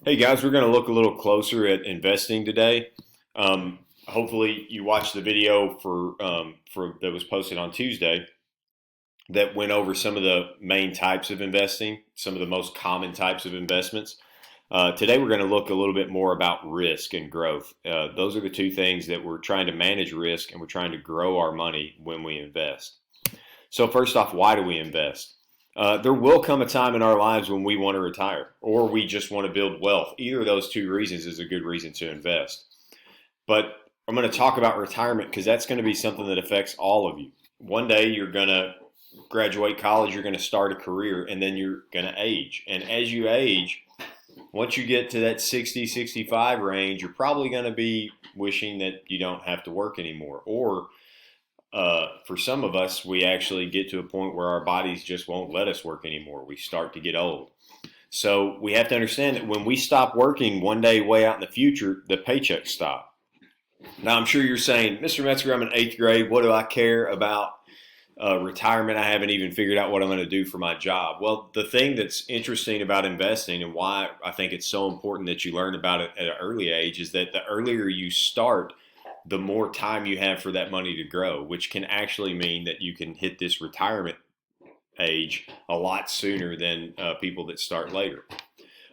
Hey guys, we're going to look a little closer at investing today. Hopefully, you watched the video for that was posted on Tuesday that went over some of the main types of investing, some of the most common types of investments. Today, we're going to look a little bit more about risk and growth. Those are the two things that we're trying to manage risk and we're trying to grow our money when we invest. So, first off, why do we invest? There will come a time in our lives when we want to retire or we just want to build wealth. Either of those two reasons is a good reason to invest. But I'm going to talk about retirement because that's going to be something that affects all of you. One day you're going to graduate college, you're going to start a career, and then you're going to age. And as you age, once you get to that 60, 65 range, you're probably going to be wishing that you don't have to work anymore. Or for some of us, we actually get to a point where our bodies just won't let us work anymore. We start to get old. So we have to understand that when we stop working one day way out in the future, the paychecks stop. Now, I'm sure you're saying, Mr. Metzger, I'm in eighth grade. What do I care about retirement? I haven't even figured out what I'm going to do for my job. Well, the thing that's interesting about investing and why I think it's so important that you learn about it at an early age is that the earlier you start, the more time you have for that money to grow, which can actually mean that you can hit this retirement age a lot sooner than people that start later.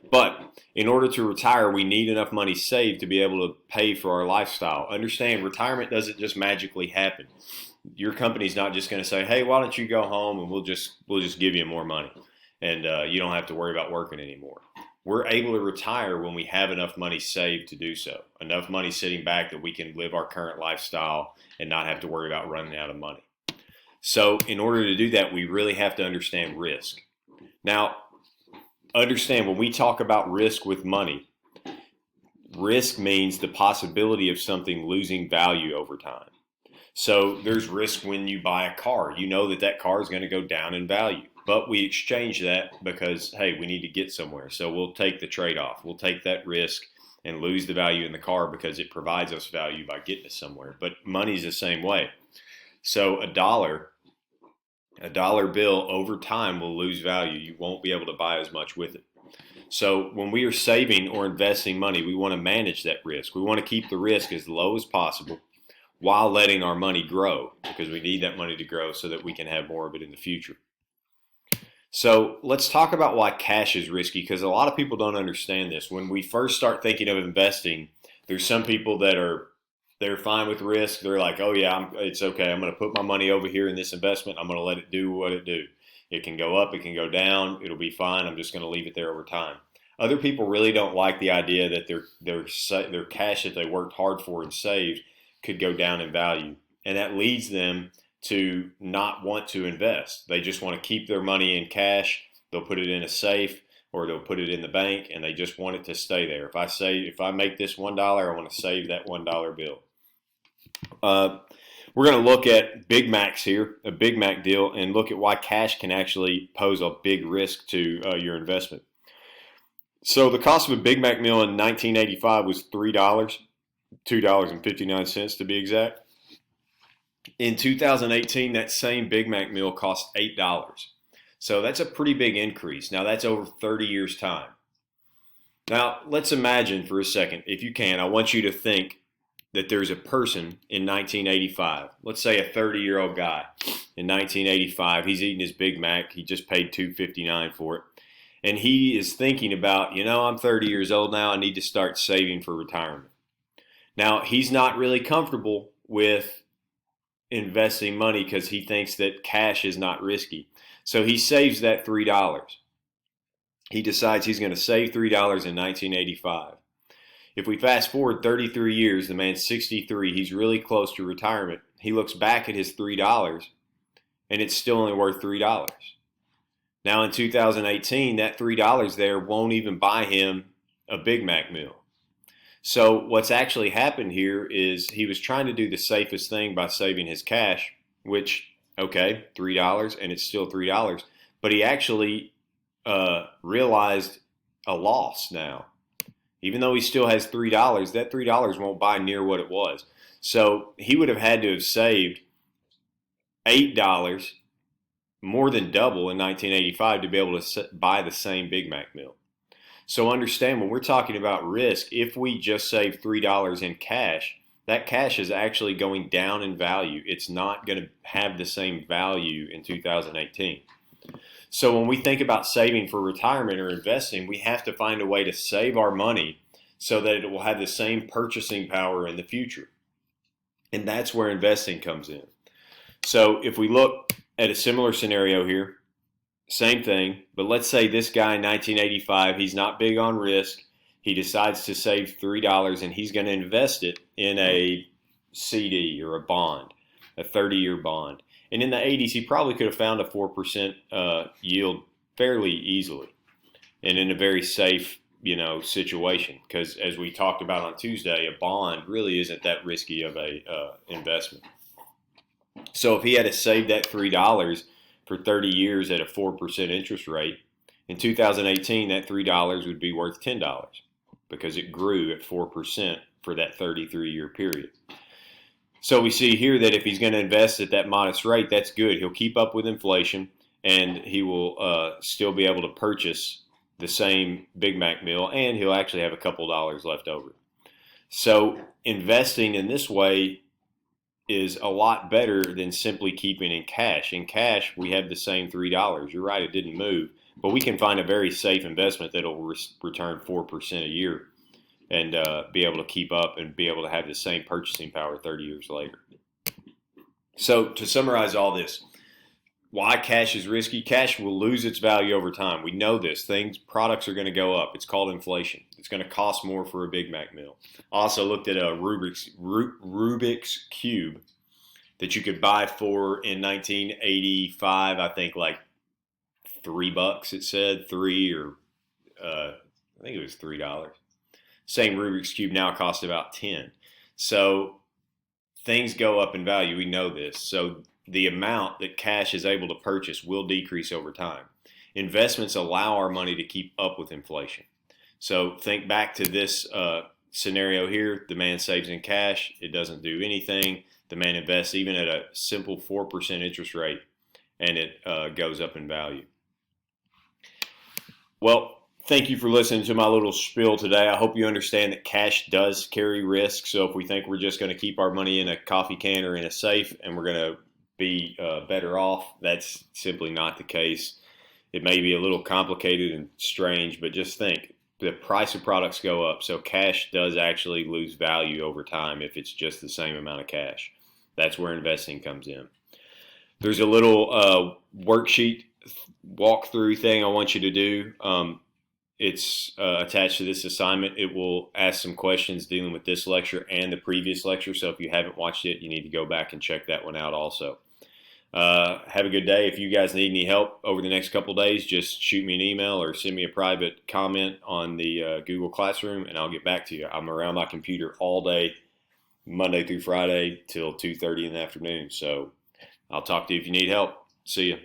But in order to retire, we need enough money saved to be able to pay for our lifestyle. Understand, retirement doesn't just magically happen. Your company's not just going to say, "Hey, why don't you go home and we'll just give you more money, and you don't have to worry about working anymore." We're able to retire when we have enough money saved to do so, enough money sitting back that we can live our current lifestyle and not have to worry about running out of money. So, in order to do that, we really have to understand risk. Now, understand when we talk about risk with money, risk means the possibility of something losing value over time. So there's risk when you buy a car. You know that that car is going to go down in value. But we exchange that because, hey, we need to get somewhere. So we'll take the trade off. We'll take that risk and lose the value in the car because it provides us value by getting us somewhere. But money's the same way. So a dollar bill over time will lose value. You won't be able to buy as much with it. So when we are saving or investing money, we want to manage that risk. We want to keep the risk as low as possible while letting our money grow because we need that money to grow so that we can have more of it in the future. So let's talk about why cash is risky because a lot of people don't understand this. When we first start thinking of investing, there's some people that they're fine with risk. They're like, oh yeah, it's okay. I'm going to put my money over here in this investment. I'm going to let it do what it do. It can go up, it can go down. It'll be fine. I'm just going to leave it there over time. Other people really don't like the idea that their cash that they worked hard for and saved could go down in value, and that leads them to not want to invest. They just want to keep their money in cash. They'll put it in a safe or they'll put it in the bank, and they just want it to stay there. If I make this $1, I want to save that $1 bill. We're going to look at Big Macs here, a Big Mac deal, and look at why cash can actually pose a big risk to your investment. So the cost of a Big Mac meal in 1985 was $3, $2.59 to be exact. In 2018, that same Big Mac meal cost $8. So that's a pretty big increase. Now that's over 30 years' time. Now let's imagine for a second, if you can, I want you to think that there's a person in 1985, let's say a 30-year-old guy in 1985, he's eating his Big Mac, he just paid $2.59 for it, and he is thinking about, I'm 30 years old now, I need to start saving for retirement. Now, he's not really comfortable with investing money because he thinks that cash is not risky. So he saves that $3. He decides he's going to save $3 in 1985. If we fast forward 33 years, the man's 63, he's really close to retirement. He looks back at his $3 and it's still only worth $3. Now in 2018, that $3 there won't even buy him a Big Mac meal. So what's actually happened here is he was trying to do the safest thing by saving his cash, which, okay, $3 and it's still $3, but he actually realized a loss now. Even though he still has $3, that $3 won't buy near what it was. So he would have had to have saved $8, more than double in 1985 to be able to buy the same Big Mac meal. So understand when we're talking about risk, if we just save $3 in cash, that cash is actually going down in value. It's not going to have the same value in 2018. So when we think about saving for retirement or investing, we have to find a way to save our money so that it will have the same purchasing power in the future. And that's where investing comes in. So if we look at a similar scenario here, same thing, but let's say this guy in 1985, he's not big on risk. He decides to save $3 and he's going to invest it in a CD or a bond, a 30-year bond. And in the 80s, he probably could have found a 4% yield fairly easily and in a very safe, situation. Because as we talked about on Tuesday, a bond really isn't that risky of a investment. So if he had to save that $3 for 30 years at a 4% interest rate, in 2018, that $3 would be worth $10 because it grew at 4% for that 33-year period. So we see here that if he's going to invest at that modest rate, that's good. He'll keep up with inflation, and he will still be able to purchase the same Big Mac meal, and he'll actually have a couple dollars left over. So investing in this way is a lot better than simply keeping in cash. In cash, we have the same $3. You're right, it didn't move, but we can find a very safe investment that will return 4% a year and be able to keep up and be able to have the same purchasing power 30 years later. So to summarize all this, why cash is risky? Cash will lose its value over time. We know this. Products are going to go up. It's called inflation. It's going to cost more for a Big Mac meal. I also looked at a Rubik's Cube that you could buy for in 1985, I think like $3 it said, I think it was $3. Same Rubik's Cube now costs about 10. So things go up in value. We know this. So the amount that cash is able to purchase will decrease over time. Investments allow our money to keep up with inflation. So think back to this scenario here. The man saves in cash. It doesn't do anything. The man invests even at a simple 4% interest rate, and it goes up in value. Well, thank you for listening to my little spiel today. I hope you understand that cash does carry risk. So if we think we're just going to keep our money in a coffee can or in a safe and we're going to be better off, that's simply not the case. It may be a little complicated and strange, but just think, the price of products go up, so cash does actually lose value over time if it's just the same amount of cash. That's where investing comes in. There's a little worksheet walkthrough thing I want you to do. It's attached to this assignment. It will ask some questions dealing with this lecture and the previous lecture, so if you haven't watched it, you need to go back and check that one out also. Have a good day. If you guys need any help over the next couple days, just shoot me an email or send me a private comment on the Google Classroom, and I'll get back to you. I'm around my computer all day, Monday through Friday, till 2:30 in the afternoon. So I'll talk to you if you need help. See you.